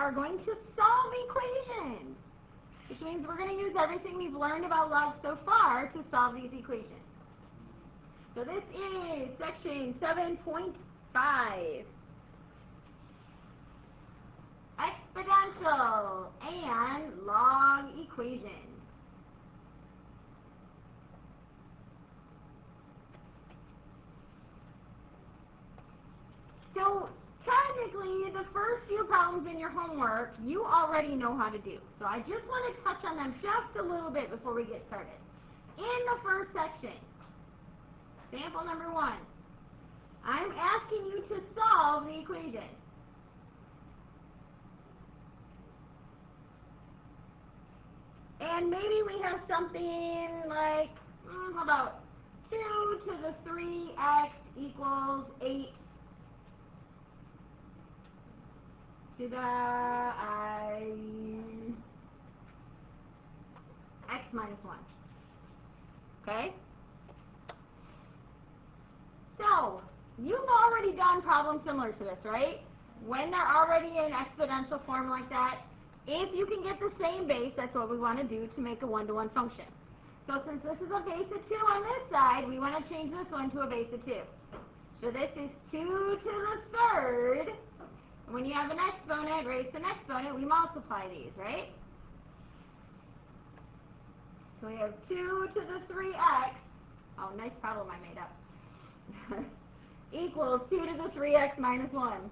are going to solve equations, which means we're going to use everything we've learned about log so far to solve these equations. So this is section 7.5. Exponential and log equations. So technically, the first few problems in your homework, you already know how to do. So I just want to touch on them just a little bit before we get started. In the first section, example number 1, I'm asking you to solve the equation. And maybe we have something like, how about 2 to the 3x equals 8 to the x minus 1. Okay? So, you've already done problems similar to this, right? When they're already in exponential form like that, if you can get the same base, that's what we want to do to make a one-to-one function. So since this is a base of 2 on this side, we want to change this one to a base of 2. So this is 2 to the third. When you have an exponent raised to an exponent, we multiply these, right? So we have 2 to the 3x. Oh, nice problem I made up. Equals 2 to the 3x minus 1.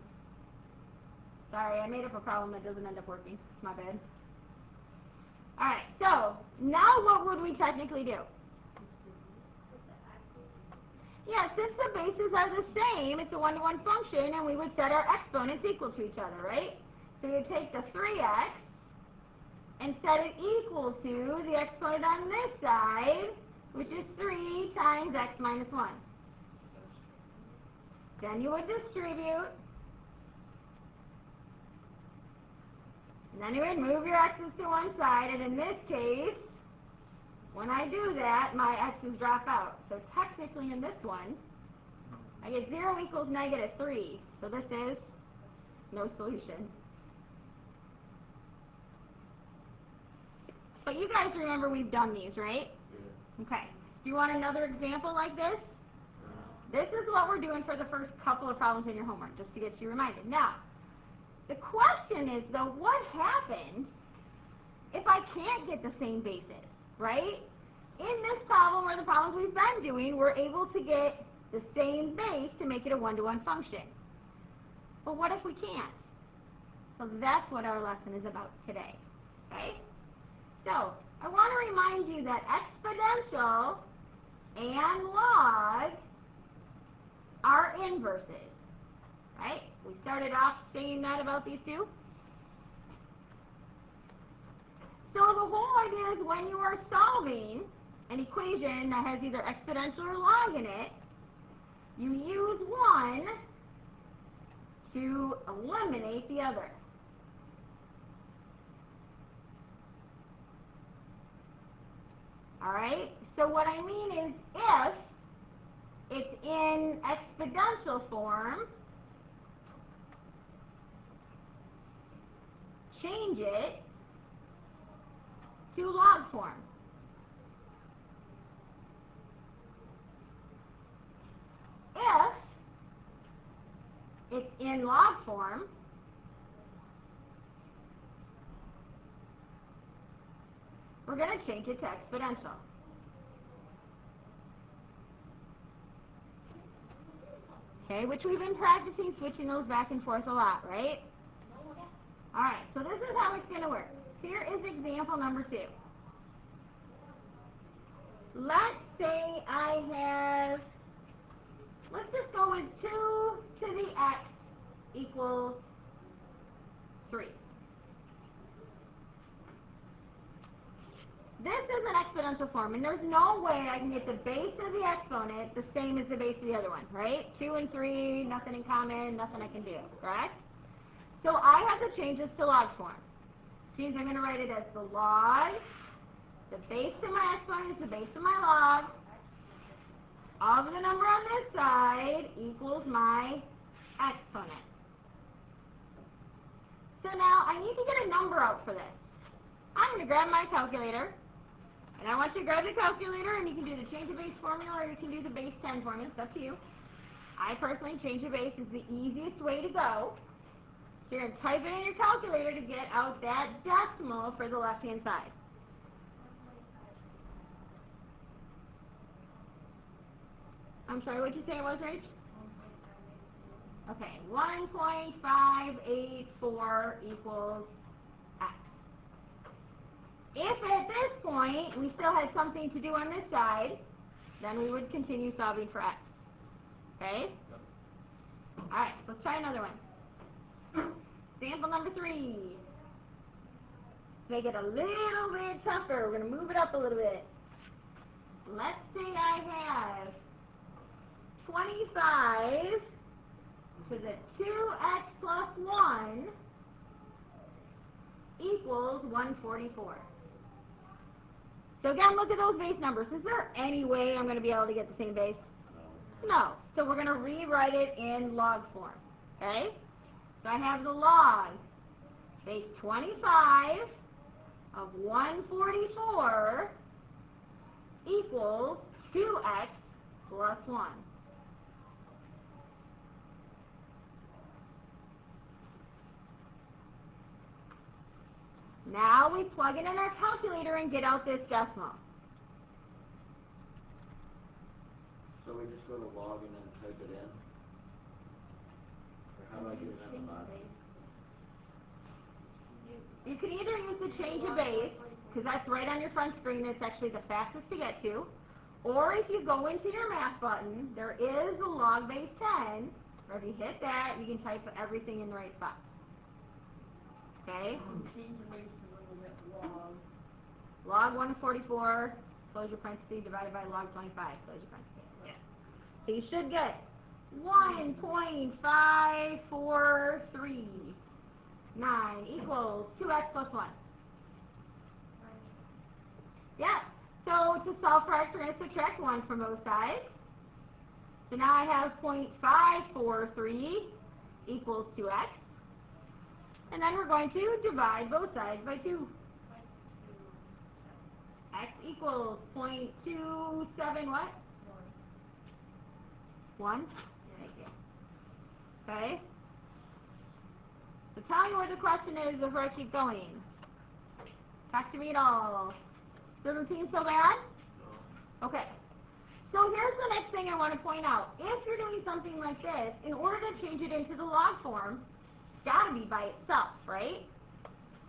Sorry, I made up a problem that doesn't end up working. My bad. Alright, so now what would we technically do? Yeah, since the bases are the same, it's a one-to-one function, and we would set our exponents equal to each other, right? So we would take the 3x and set it equal to the exponent on this side, which is 3 times x minus 1. Then you would distribute. And then you would move your x's to one side, and in this case, when I do that, my x's drop out. So technically in this one, I get 0 equals negative 3. So this is no solution. But you guys remember we've done these, right? Yeah. Okay. Do you want another example like this? This is what we're doing for the first couple of problems in your homework, just to get you reminded. Now, the question is, though, what happens if I can't get the same basis, right? In this problem, or the problems we've been doing, we're able to get the same base to make it a one-to-one function. But what if we can't? So that's what our lesson is about today, okay? So, I want to remind you that exponential and log are inverses, right? We started off saying that about these two. So the whole idea is when you are solving an equation that has either exponential or log in it, you use one to eliminate the other. Alright? So what I mean is if it's in exponential form, change it to log form. If it's in log form, we're going to change it to exponential. Okay, which we've been practicing switching those back and forth a lot, right? Alright, so this is how it's going to work. Here is example number 2. Let's say I have, let's just go with 2 to the x equals 3. This is an exponential form, and there's no way I can get the base of the exponent the same as the base of the other one, right? 2 and 3, nothing in common, nothing I can do, correct? So I have to change this to log form. Which means I'm going to write it as the log, the base of my exponent is the base of my log, of the number on this side equals my exponent. So now I need to get a number out for this. I'm going to grab my calculator, and I want you to grab the calculator, and you can do the change of base formula, or you can do the base 10 formula. It's up to you. I personally, change of base is the easiest way to go. So you're going to type it in your calculator to get out that decimal for the left-hand side. I'm sorry, what did you say it was, Rach? Okay, 1.584 equals x. If at this point we still had something to do on this side, then we would continue solving for x. Okay? Alright, let's try another one. Example number 3. Make it a little bit tougher. We're going to move it up a little bit. Let's say I have 25 to the 2x plus 1 equals 144. So again, look at those base numbers. Is there any way I'm going to be able to get the same base? No. So we're going to rewrite it in log form. Okay? So I have the log. Base 25 of 144 equals 2x plus 1. Now we plug it in our calculator and get out this decimal. So we just go to log and then type it in? Or how do I get it on the bottom? You can either use the change of base, because that's right on your front screen. It's actually the fastest to get to. Or if you go into your math button, there is a log base 10. Or if you hit that, you can type everything in the right spot. Okay? Log 144, close your parentheses, divided by log 25, close your parentheses. Yeah. So you should get 1.5439 equals 2x plus 1. Yeah. So to solve for x, we're going to subtract 1 from both sides. So now I have 0.543 equals 2x. And then we're going to divide both sides by 2. X equals 0.27 what? 1? Thank you. Okay. So tell me what the question is before I keep going. Talk to me at all. Doesn't seem so bad? No. Okay. So here's the next thing I want to point out. If you're doing something like this, in order to change it into the log form, it's got to be by itself, right?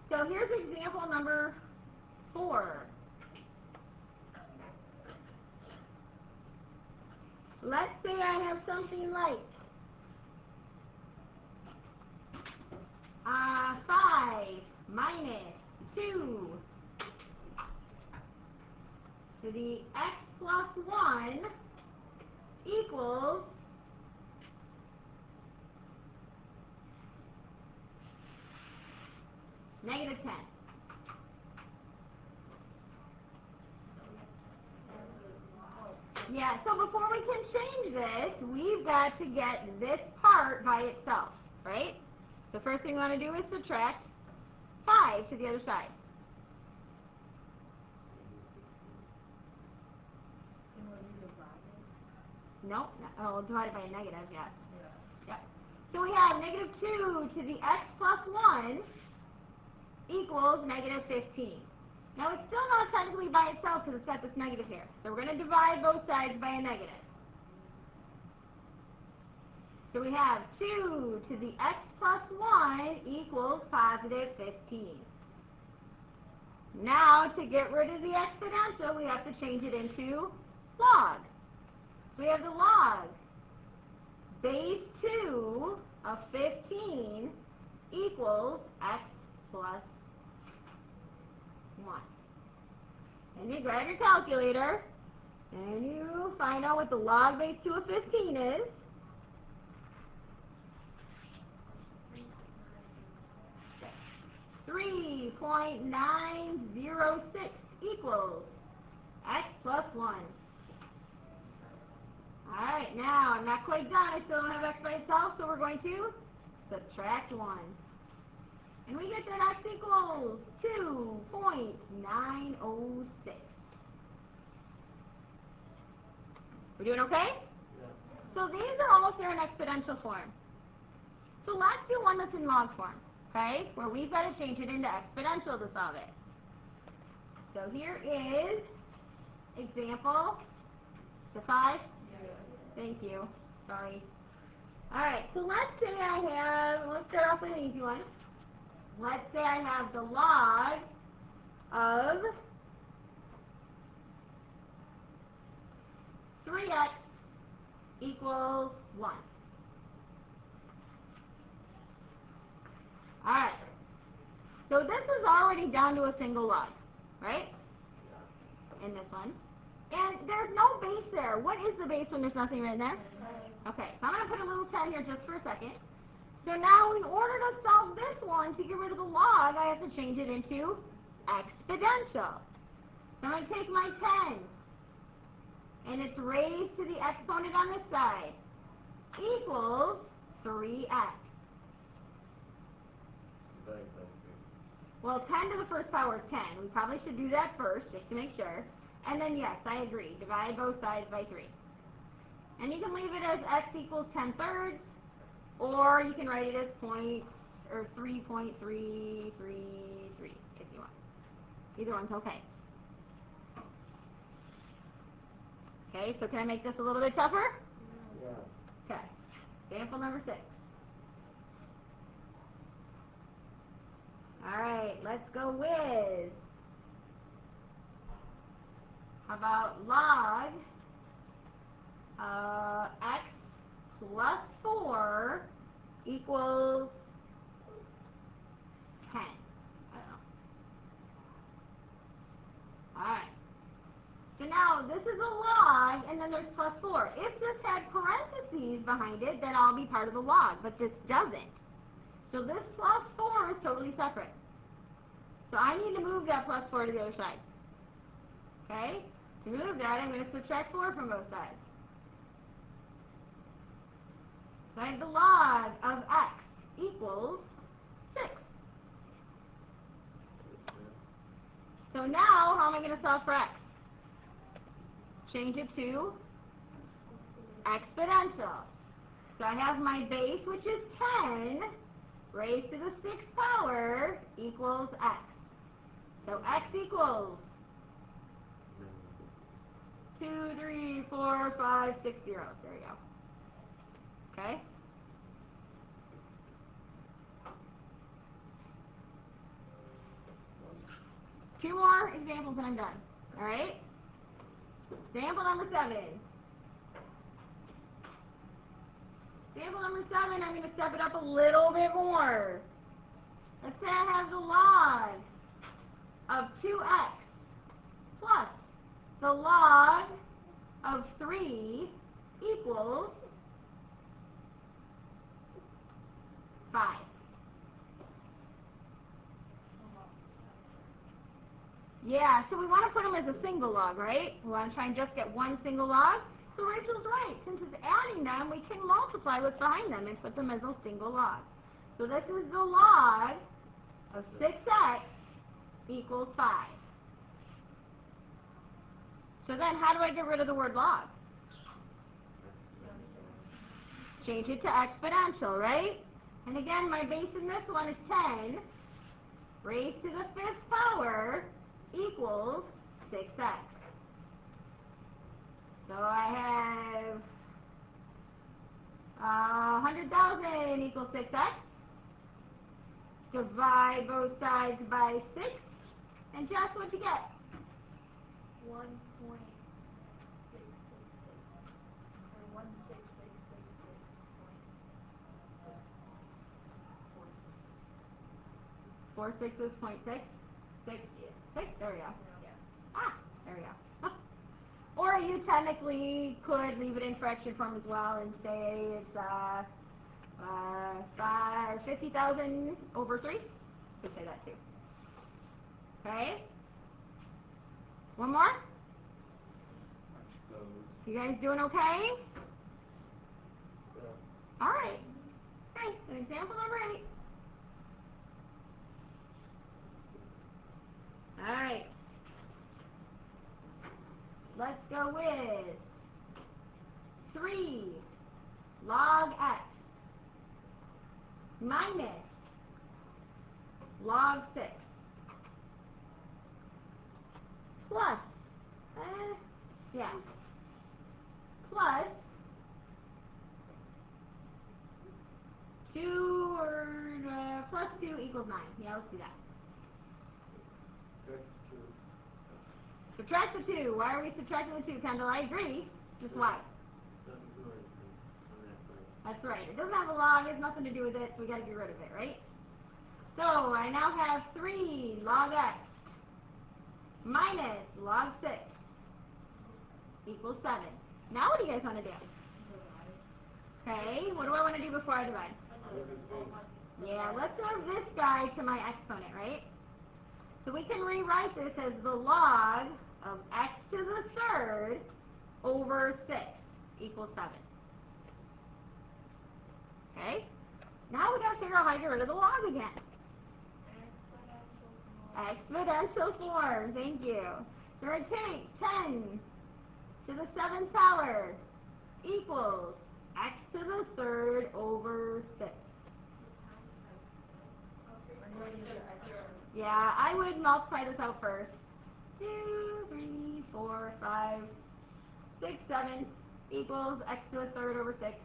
So here's example number 4. Let's say I have something like 5 minus 2 to the x plus 1 equals negative 10. Yeah, so before we can change this, we've got to get this part by itself, right? The first thing we want to do is subtract 5 to the other side. No, we'll divide it by a negative, yes. Yep. So we have negative 2 to the x plus 1 equals negative 15. Now it's still not technically by itself because it's got this negative here. So we're going to divide both sides by a negative. So we have 2 to the x plus 1 equals positive 15. Now to get rid of the exponential, we have to change it into log. So we have the log. Base 2 of 15 equals x plus 1. And you grab your calculator and you find out what the log base 2 of 15 is. Okay. 3.906 equals x plus 1. Alright, now I'm not quite done. I still don't have x by itself, so we're going to subtract 1. And we get that x equals 2.906. We're doing okay? Yeah. So these are all if they're in exponential form. So let's do one that's in log form, okay? Where we've got to change it into exponential to solve it. So here is example, the 5? Yeah. Thank you. Sorry. Alright, so let's say I have, let's start off with an easy one. Let's say I have the log of 3x equals 1. Alright, so this is already down to a single log, right? In this one. And there's no base there. What is the base when there's nothing right there? Okay, so I'm going to put a little 10 here just for a second. So now in order to solve this one, to get rid of the log, I have to change it into exponential. So I'm going to take my 10, and it's raised to the exponent on this side, equals 3x. Well, 10 to the first power is 10. We probably should do that first, just to make sure. And then, yes, I agree. Divide both sides by 3. And you can leave it as x equals 10/3, or you can write it as 3.333 if you want. Either one's okay. Okay, so can I make this a little bit tougher? Yeah. Okay. Example number 6. Alright, let's go with, how about log x plus 4 equals 10. I don't know. Alright. So now this is a log, and then there's plus 4. If this had parentheses behind it, then I'll be part of the log, but this doesn't. So this plus 4 is totally separate. So I need to move that plus 4 to the other side. Okay? To move that, I'm going to subtract 4 from both sides. So I have the log of x equals 6. So now, how am I going to solve for x? Change it to exponential. So I have my base, which is 10, raised to the 6th power, equals x. So x equals 2, 3, 4, 5, 6 zeros. There you go. Okay? Two more examples and I'm done. Alright? Example number 7. Example number 7, I'm going to step it up a little bit more. Let's say I have the log of 2x plus the log of 3 equals 5. Yeah, so we want to put them as a single log, right? We want to try and just get one single log. So Rachel's right. Since it's adding them, we can multiply what's behind them and put them as a single log. So this is the log of 6x equals 5. So then how do I get rid of the word log? Change it to exponential, right? And again, my base in this one is 10 raised to the 5th power equals 6x. So I have 100,000 equals 6x. Divide both sides by 6. And Jess, what'd you get? 1.666, or 466.6? 6? There we go. Yeah. Ah, there we go. Or you technically could leave it in fraction form as well and say it's 50,000 over 3. Could say that too. Okay? One more? You guys doing okay? Yeah. Alright. Okay, so example number 8. let's go with 3 log x minus log 6 plus, plus 2 plus 2 equals 9. Yeah, let's do that. Subtract the 2. Why are we subtracting the 2, Kendall? I agree. Just why? That's right. It doesn't have a log. It has nothing to do with it, so we got to get rid of it, right? So I now have 3 log x minus log 6 equals 7. Now what do you guys want to do? Okay, what do I want to do before I divide? Yeah, let's move this guy to my exponent, right? So we can rewrite this as the log of x to the third over 6 equals 7. Okay? Now we got to figure out how to get rid of the log again. Exponential form. Thank you. So we're taking 10 to the 7th power equals x to the third over 6. Yeah, I would multiply this out first. 2, 3, 4, 5, 6, 7 equals x to the third over 6.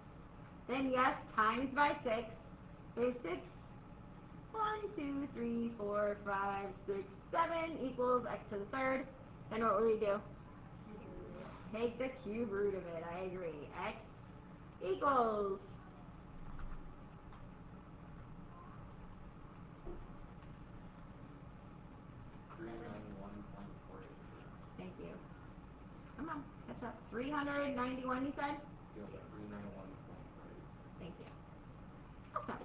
Then yes, times by 6 is 6. 1, 2, 3, 4, 5, 6, 7 equals x to the third. Then what will we do? Take the cube root of it. I agree. X equals 391.48. Thank you. Come on, catch up. 391, you said? Yeah, 391.48. Thank you. Awesome.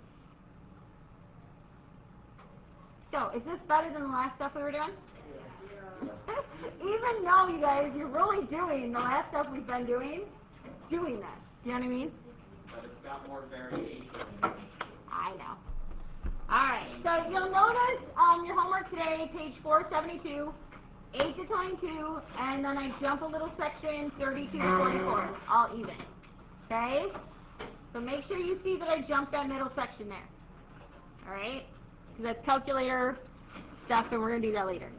So, is this better than the last stuff we were doing? Even though, you guys, you're really doing the last stuff we've been doing this. Do you know what I mean? But it's got more variation. I know. Alright, so you'll notice your homework today, page 472, 8 to 22, and then I jump a little section, 32 to 44, all even. Okay? So make sure you see that I jumped that middle section there. Alright? Because that's calculator stuff, and we're going to do that later.